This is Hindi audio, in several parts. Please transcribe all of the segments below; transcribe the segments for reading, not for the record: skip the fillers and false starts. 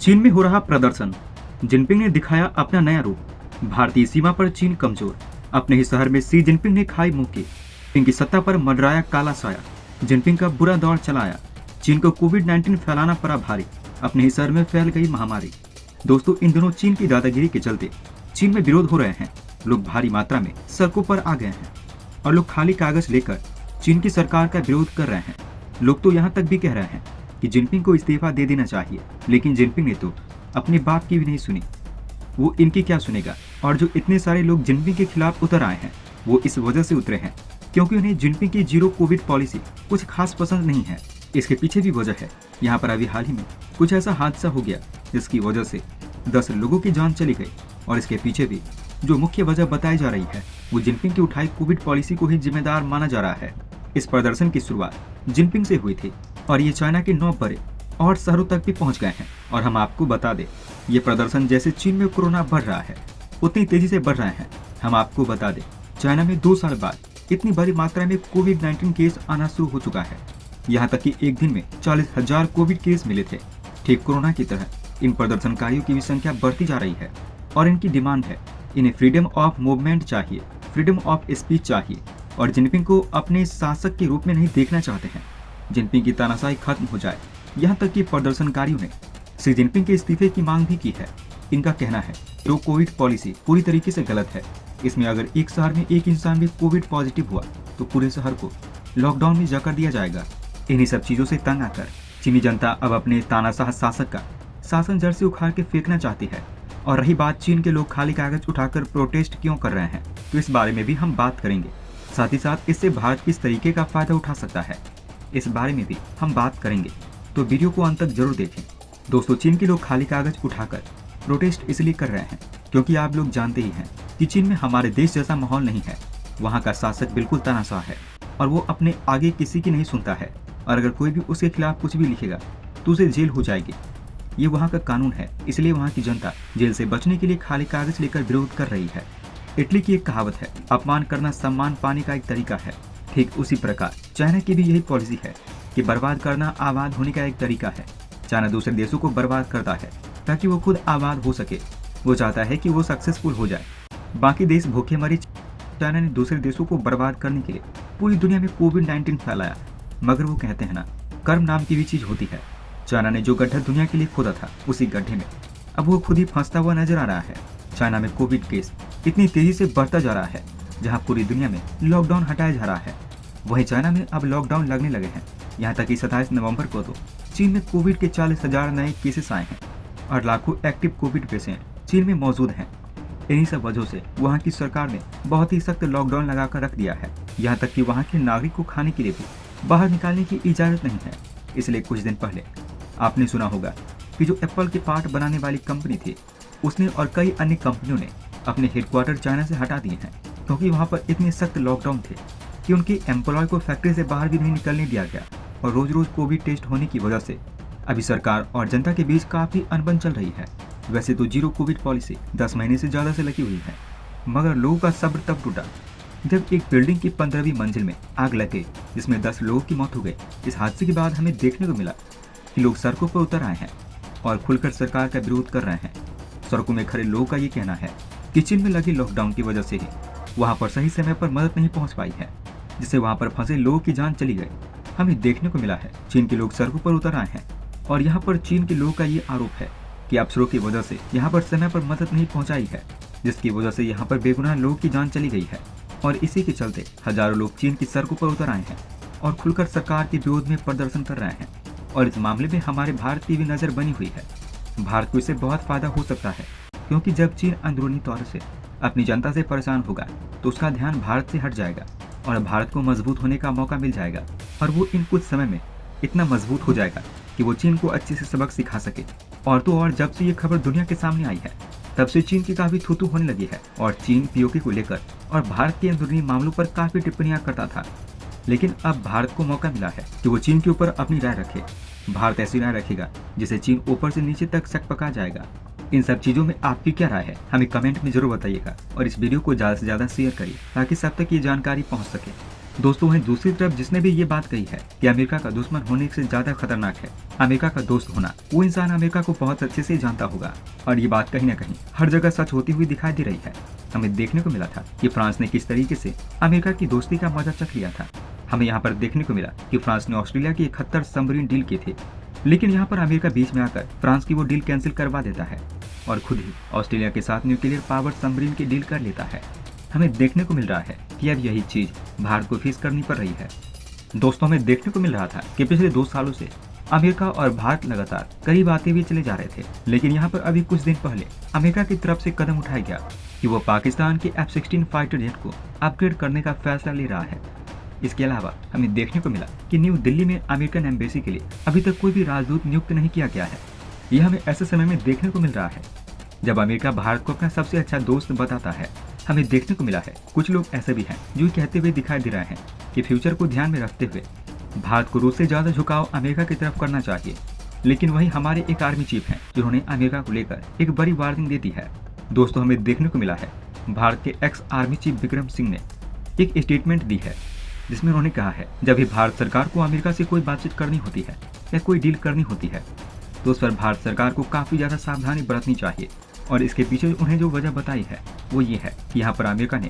चीन में हो रहा प्रदर्शन। जिनपिंग ने दिखाया अपना नया रूप। भारतीय सीमा पर चीन कमजोर। अपने ही शहर में शी जिनपिंग ने खाई मुक्की। चीन की सत्ता पर मंडराया काला साया। जिनपिंग का बुरा दौर चलाया। चीन को कोविड-19 फैलाना पड़ा भारी। अपने ही शहर में फैल गई महामारी। दोस्तों, इन दिनों चीन की दादागिरी के चलते चीन में विरोध हो रहे हैं। लोग भारी मात्रा में सड़कों पर आ गए हैं और लोग खाली कागज लेकर चीन की सरकार का विरोध कर रहे हैं। लोग तो यहाँ तक भी कह रहे हैं कि जिनपिंग को इस्तीफा दे देना चाहिए, लेकिन जिनपिंग ने तो अपने बाप की भी नहीं सुनी। वो इनकी क्या सुनेगा। और जो इतने सारे लोग जिनपिंग के खिलाफ उतर आए हैं, वो इस वजह से उतरे हैं क्योंकि उन्हें जिनपिंग की जीरो कोविड पॉलिसी कुछ खास पसंद नहीं है। इसके पीछे भी वजह है। यहाँ पर अभी हाल ही में कुछ ऐसा हादसा हो गया जिसकी वजह से 10 लोगों की जान चली गई। और इसके पीछे भी जो मुख्य वजह बताई जा रही है, वो जिनपिंग की उठाई कोविड पॉलिसी को ही जिम्मेदार माना जा रहा है। इस प्रदर्शन की शुरुआत जिनपिंग से हुई थी और ये चाइना के 9 बड़े और शहरों तक भी पहुंच गए हैं। और हम आपको बता दें, ये प्रदर्शन जैसे चीन में कोरोना बढ़ रहा है उतनी तेजी से बढ़ रहे हैं। हम आपको बता दें, चाइना में 2 साल बाद इतनी बड़ी मात्रा में कोविड-19 केस आना शुरू हो चुका है। यहाँ तक कि एक दिन में 40,000 कोविड केस मिले थे। ठीक कोरोना की तरह इन प्रदर्शनकारियों की भी संख्या बढ़ती जा रही है और इनकी डिमांड है, इन्हें फ्रीडम ऑफ मूवमेंट चाहिए, फ्रीडम ऑफ स्पीच चाहिए। और जिनपिंग को अपने शासक के रूप में नहीं देखना चाहते हैं। जिनपिंग की तानाशाही खत्म हो जाए। यहाँ तक कि प्रदर्शनकारियों ने शी जिनपिंग के इस्तीफे की मांग भी की है। इनका कहना है जो कोविड पॉलिसी पूरी तरीके से गलत है। इसमें अगर एक शहर में एक इंसान भी कोविड पॉजिटिव हुआ तो पूरे शहर को लॉकडाउन में जाकर दिया जाएगा। इन्हीं सब चीजों से तंग आकर चीनी जनता अब अपने तानाशाह शासक का शासन जड़ से उखाड़ के फेंकना चाहती है। और रही बात चीन के लोग खाली कागज उठाकर प्रोटेस्ट क्यों कर रहे हैं, तो इस बारे में भी हम बात करेंगे। साथ ही साथ इससे भारत किस तरीके का फायदा उठा सकता है, इस बारे में भी हम बात करेंगे। तो वीडियो को अंत तक जरूर देखें। दोस्तों, चीन के लोग खाली कागज उठाकर प्रोटेस्ट इसलिए कर रहे हैं क्योंकि आप लोग जानते ही हैं कि चीन में हमारे देश जैसा माहौल नहीं है। वहाँ का शासक बिल्कुल तानाशाह है और वो अपने आगे किसी की नहीं सुनता है। और अगर कोई भी उसके खिलाफ कुछ भी लिखेगा तो उसे जेल हो जाएगी। ये वहाँ का कानून है, इसलिए वहाँ की जनता जेल से बचने के लिए खाली कागज लेकर विरोध कर रही है। इटली की एक कहावत है, अपमान करना सम्मान पाने का एक तरीका है। ठीक उसी प्रकार चाइना की भी यही पॉलिसी है कि बर्बाद करना आबाद होने का एक तरीका है। चाइना दूसरे देशों को बर्बाद करता है ताकि वो खुद आबाद हो सके। वो चाहता है कि वो सक्सेसफुल हो जाए, बाकी देश भूखे मरे। चाइना ने दूसरे देशों को बर्बाद करने के लिए पूरी दुनिया में कोविड-19 फैलाया। मगर वो कहते हैं ना, कर्म नाम की भी चीज होती है। चाइना ने जो गड्ढा दुनिया के लिए खोदा था, उसी गड्ढे में अब वो खुद ही फंसता हुआ नजर आ रहा है। चाइना में कोविड केस इतनी तेजी से बढ़ता जा रहा है, जहां पूरी दुनिया में लॉकडाउन हटाया जा रहा है, वहीं चाइना में अब लॉकडाउन लगने लगे हैं। यहाँ तक कि 27 नवंबर को तो चीन में कोविड के 40,000 नए केसेस आए हैं और लाखों एक्टिव कोविड पेशेंट चीन में मौजूद हैं। इन्हीं सब वजहों से वहाँ की सरकार ने बहुत ही सख्त लॉकडाउन लगाकर रख दिया है। यहाँ तक कि वहाँ के नागरिक को खाने के लिए भी बाहर निकालने की इजाजत नहीं है। इसलिए कुछ दिन पहले आपने सुना होगा कि जो एप्पल के पार्ट बनाने वाली कंपनी थी, उसने और कई अन्य कंपनियों ने अपने हेडक्वार्टर चाइना से हटा दिए हैं क्योंकि वहाँ पर इतने सख्त लॉकडाउन थे कि उनके एम्प्लॉय को फैक्ट्री से बाहर भी नहीं निकलने दिया गया। और रोज रोज कोविड टेस्ट होने की वजह से अभी सरकार और जनता के बीच काफी अनबन चल रही है। वैसे तो जीरो कोविड पॉलिसी 10 महीने से ज्यादा से लगी हुई है, मगर लोगों का सब्र तब टूटा जब एक बिल्डिंग की 15वीं मंजिल में आग लग गई, जिसमें 10 लोगों की मौत हो गई। इस हादसे के बाद हमें देखने को मिला कि लोग सड़कों पर उतर आए हैं और खुलकर सरकार का विरोध कर रहे हैं। सड़कों में खड़े लोगों का ये कहना है कि चीन में लगे लॉकडाउन की वजह से ही वहाँ पर सही समय पर मदद नहीं पहुँच पाई है, जिससे वहाँ पर फंसे लोगों की जान चली गई। हमें देखने को मिला है चीन के लोग सड़कों पर उतर आए हैं और यहाँ पर चीन के लोगों का ये आरोप है कि अफसरों की वजह से यहाँ पर समय पर मदद नहीं पहुँचाई है, जिसकी वजह से यहाँ पर बेगुनाह लोगों की जान चली गई है। और इसी के चलते हजारों लोग चीन की सड़कों पर उतर आए हैं और खुलकर सरकार के विरोध में प्रदर्शन कर रहे हैं। और इस मामले में हमारे भारत की भी नजर बनी हुई है। भारत को इससे बहुत फायदा हो सकता है क्योंकि जब चीन अंदरूनी तौर से अपनी जनता से परेशान होगा तो उसका ध्यान भारत से हट जाएगा और भारत को मजबूत होने का मौका मिल जाएगा। और वो इन कुछ समय में इतना मजबूत हो जाएगा कि वो चीन को अच्छे से सबक सिखा सके। और तो और जब से ये खबर दुनिया के सामने आई है, तब से चीन की काफी थू-थू होने लगी है। और चीन पीओके को लेकर और भारत के अंदरूनी मामलों पर काफी टिप्पणियां करता था, लेकिन अब भारत को मौका मिला है कि वो चीन के ऊपर अपनी राय रखे। भारत ऐसी राय रखेगा जिसे चीन ऊपर से नीचे तक सकपका जाएगा। इन सब चीजों में आपकी क्या राय है, हमें कमेंट में जरूर बताइएगा। और इस वीडियो को ज्यादा से ज्यादा शेयर करिए ताकि सब तक ये जानकारी पहुंच सके। दोस्तों वहीं दूसरी तरफ जिसने भी ये बात कही है कि अमेरिका का दुश्मन होने से ज्यादा खतरनाक है अमेरिका का दोस्त होना, वो इंसान अमेरिका को बहुत अच्छे से जानता होगा। और ये बात कहीं न कहीं हर जगह सच होती हुई दिखाई दे रही है। हमें देखने को मिला था कि फ्रांस ने किस तरीके से अमेरिका की दोस्ती का मजा चख लिया था। हमें यहाँ पर देखने को मिला कि फ्रांस ने ऑस्ट्रेलिया की 71 सबमरीन डील की थी, लेकिन यहाँ पर अमेरिका बीच में आकर फ्रांस की वो डील कैंसिल करवा देता है और खुद ही ऑस्ट्रेलिया के साथ न्यूक्लियर पावर सबमरीन की डील कर लेता है। हमें देखने को मिल रहा है कि अब यही चीज भारत को फेस करनी पड़ रही है। दोस्तों हमें देखने को मिल रहा था कि पिछले 2 सालों से अमेरिका और भारत लगातार करीब आते हुए चले जा रहे थे, लेकिन यहाँ पर अभी कुछ दिन पहले अमेरिका की तरफ से कदम उठाया गया कि वो पाकिस्तान के F-16 फाइटर जेट को अपग्रेड करने का फैसला ले रहा है। इसके अलावा हमें देखने को मिला कि न्यू दिल्ली में अमेरिकन एम्बेसी के लिए अभी तक कोई भी राजदूत नियुक्त नहीं किया गया है। यह हमें ऐसे समय में देखने को मिल रहा है जब अमेरिका भारत को अपना सबसे अच्छा दोस्त बताता है। हमें देखने को मिला है कुछ लोग ऐसे भी हैं जो कहते हुए दिखाई दे रहे हैं कि फ्यूचर को ध्यान में रखते हुए भारत को रूस से ज्यादा झुकाव अमेरिका की तरफ करना चाहिए। लेकिन वही हमारे एक आर्मी चीफ हैं जिन्होंने अमेरिका को लेकर एक बड़ी वार्निंग दे दी है। दोस्तों हमें देखने को मिला है भारत के ex army chief Vikram Singh ने एक स्टेटमेंट दी है जिसमें उन्होंने कहा है जब भी भारत सरकार को अमेरिका से कोई बातचीत करनी होती है या कोई डील करनी होती है तो उस पर भारत सरकार को काफी ज्यादा सावधानी बरतनी चाहिए। और इसके पीछे उन्हें जो वजह बताई है वो ये है कि यहाँ पर अमेरिका ने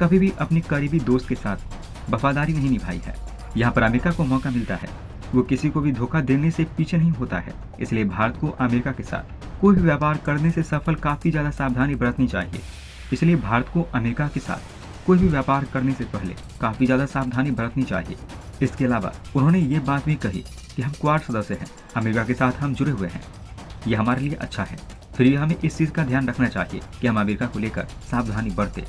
कभी भी अपने करीबी दोस्त के साथ वफादारी नहीं निभाई है। यहाँ पर अमेरिका को मौका मिलता है, वो किसी को भी धोखा देने से पीछे नहीं होता है। इसलिए भारत को अमेरिका के साथ कोई भी व्यापार करने से सफल काफी ज्यादा सावधानी बरतनी चाहिए। इसलिए भारत को अमेरिका के साथ कोई भी व्यापार करने से पहले काफी ज्यादा सावधानी बरतनी चाहिए। इसके अलावा उन्होंने ये बात भी कही कि हम क्वाड सदस्य हैं, अमेरिका के साथ हम जुड़े हुए हैं, यह हमारे लिए अच्छा है। फिर भी हमें इस चीज का ध्यान रखना चाहिए कि हम अमेरिका को लेकर सावधानी बरतें।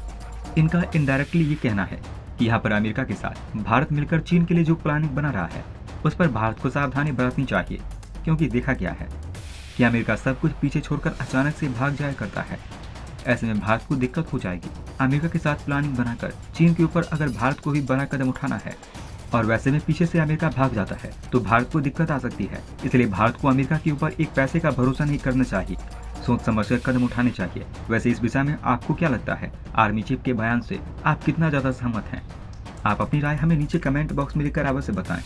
इनका इनडायरेक्टली ये कहना है कि यहाँ पर अमेरिका के साथ भारत मिलकर चीन के लिए जो प्लानिंग बना रहा है उस पर भारत को सावधानी बरतनी चाहिए, क्योंकि देखा गया है कि अमेरिका सब कुछ पीछे छोड़कर अचानक से भाग जाया करता है। ऐसे में भारत को दिक्कत हो जाएगी। अमेरिका के साथ प्लानिंग बनाकर चीन के ऊपर अगर भारत को भी बड़ा कदम उठाना है और वैसे में पीछे से अमेरिका भाग जाता है तो भारत को दिक्कत आ सकती है। इसलिए भारत को अमेरिका के ऊपर एक पैसे का भरोसा नहीं करना चाहिए, सोच समझकर कदम उठाने चाहिए। वैसे इस विषय में आपको क्या लगता है? आर्मी चीफ के बयान से आप कितना ज्यादा सहमत हैं? आप अपनी राय हमें नीचे कमेंट बॉक्स में लिखकर अवश्य बताएं।